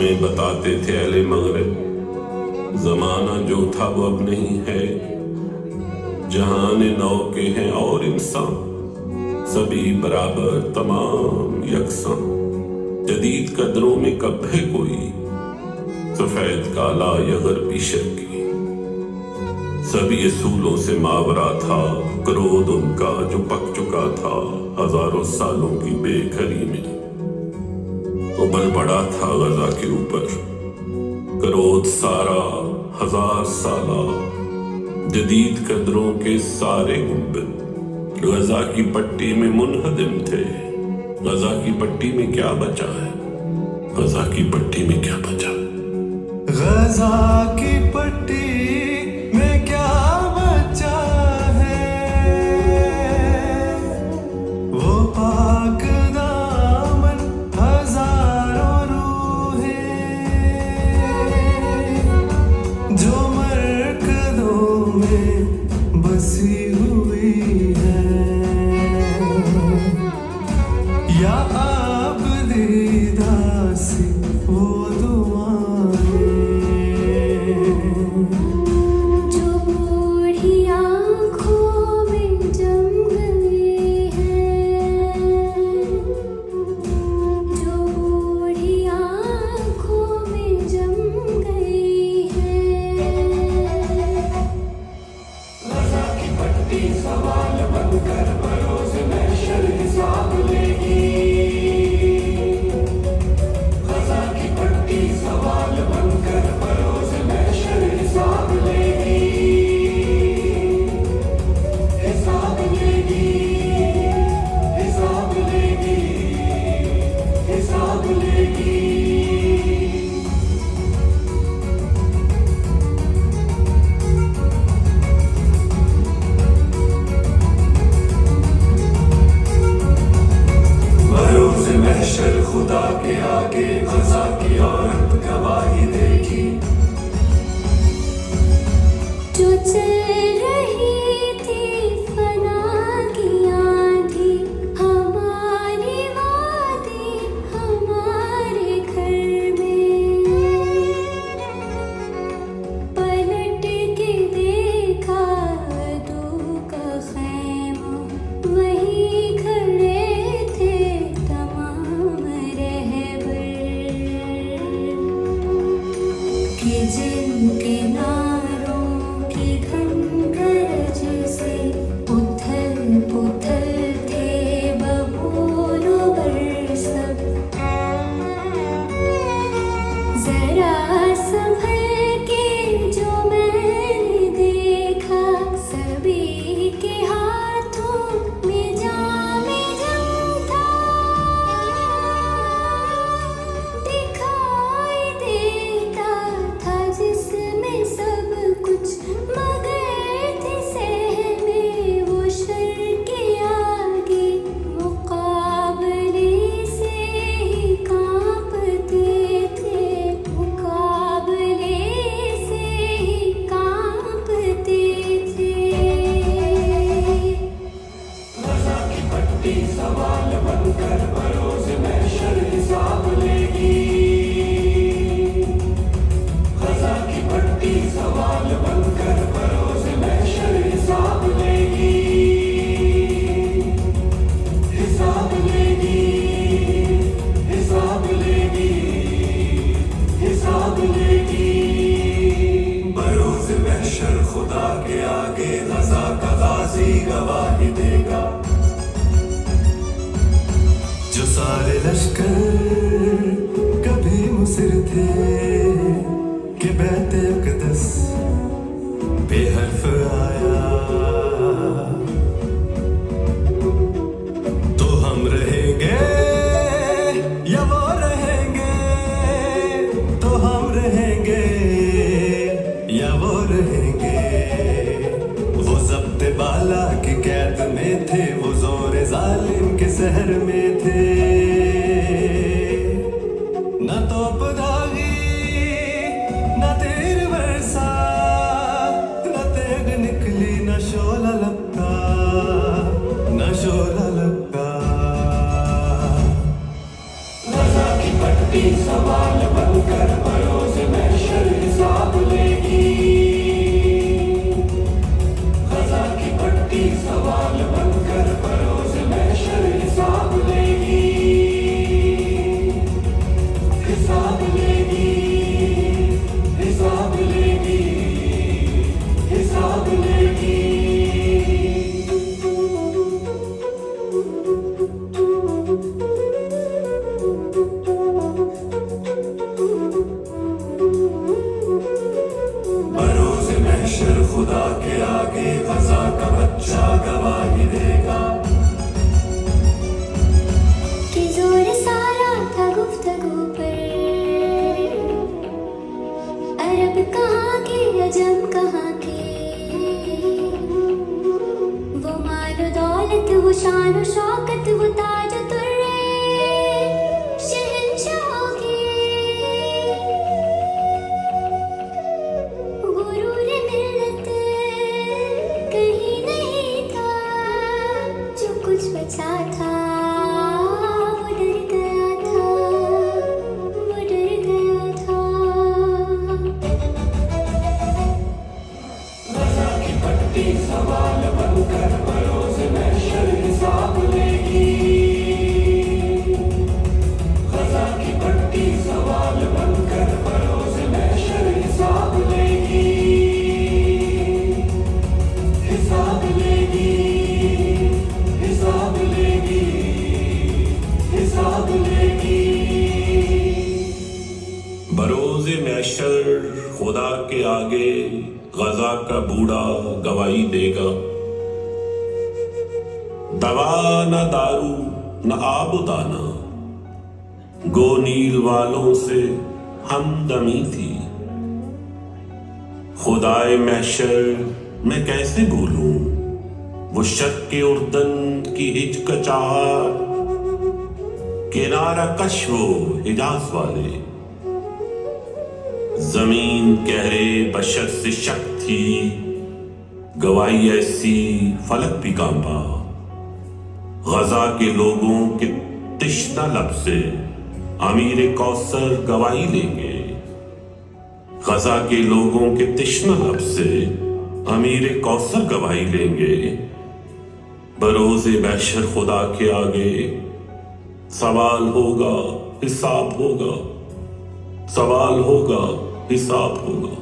हमें बताते थे अहले मगरिब, जमाना जो था वो अब नहीं है। जहान नौ के हैं और इंसान, सभी बराबर तमाम यकसां। जदीद कदरों में कब है कोई सफेद काला या गरबी शर्की। सभी असूलों से मावरा था क्रोध उनका जो पक चुका था हजारों सालों की बेघरी में। तो बल पड़ा था गजा के ऊपर क्रोध सारा हजार साला। जदीद कदरों के सारे गुंबद गजा की पट्टी में मुनहदिम थे। गजा की पट्टी में क्या बचा है? गजा की पट्टी में क्या बचा? गजा की पट्टी में क्या बचा है? वो पाक दामन हजारों रूहें जो मरकज़ों में बसी हुई है। या आप दीदासी वो खुदा के आगे गजा की औरत गवाही देगी। जो चल रही थी फना की आंधी, हमारी वादी हमारे घर में। पलट के देखा अदू का खैमा, वहीं खड़े थे कि जिनके नारों की घंटरज से उथल पुथल थे बबूलो बरसब। जरा संभल के जो मैंने देखा, सभी के हाथों में जामे जंग था। दिखाई देता था जिसमें सब कुछ, मगर थे सहमे वो शर के आगे। मुकाबले से ही कांपते थे, मुकाबले से ही कांपते थे। गजा की पट्टी सवाल बनकर बरोज महशर हिसाब लेगी। गजा की पट्टी सवाल बनकर बरोज महशर हिसाब लेगी। हिसाब लेगी, हिसाब लेगी, हिसाब लेगी। बरोज महशर खुदा के आगे गजा का गाजी गवाही देगा। जो सारे लश्कर कभी मुसिर थे कि बैते अक़दस बेहर्फ आया, तो हम रहेंगे या वो रहेंगे, तो हम रहेंगे या वो रहेंगे। वो ज़ब्त बाला की कैद में थे, वो ज़ोर ज़ालिम के सहर में थे। न तोप दागी न तीर बरसा, न तेग निकली न शोला लपका, न शोला लपका। गजा की पट्टी सवाल बनकर बरोज़े महशर खुदा के आगे गजा का बूढ़ा गवाही देगा। दवा न दारू न आबुदाना, गो नील वालों से हमदमी थी। खुदाए महशर मैं कैसे भूलूं वो शक्के उर्दन की हिचकचाहट, किनारा कश वो हिजाज वाले। जमीन कहरे बशर से शक थी, गवाही ऐसी फलक भी कांपा। गजा के लोगों के तिश्ना लब से अमीर कौसर गवाही लेंगे। गजा के लोगों के तिश्ना लब से अमीर कौसर गवाही लेंगे। बरोज़े महशर खुदा के आगे सवाल होगा, हिसाब होगा, सवाल होगा, हिसाब होगा।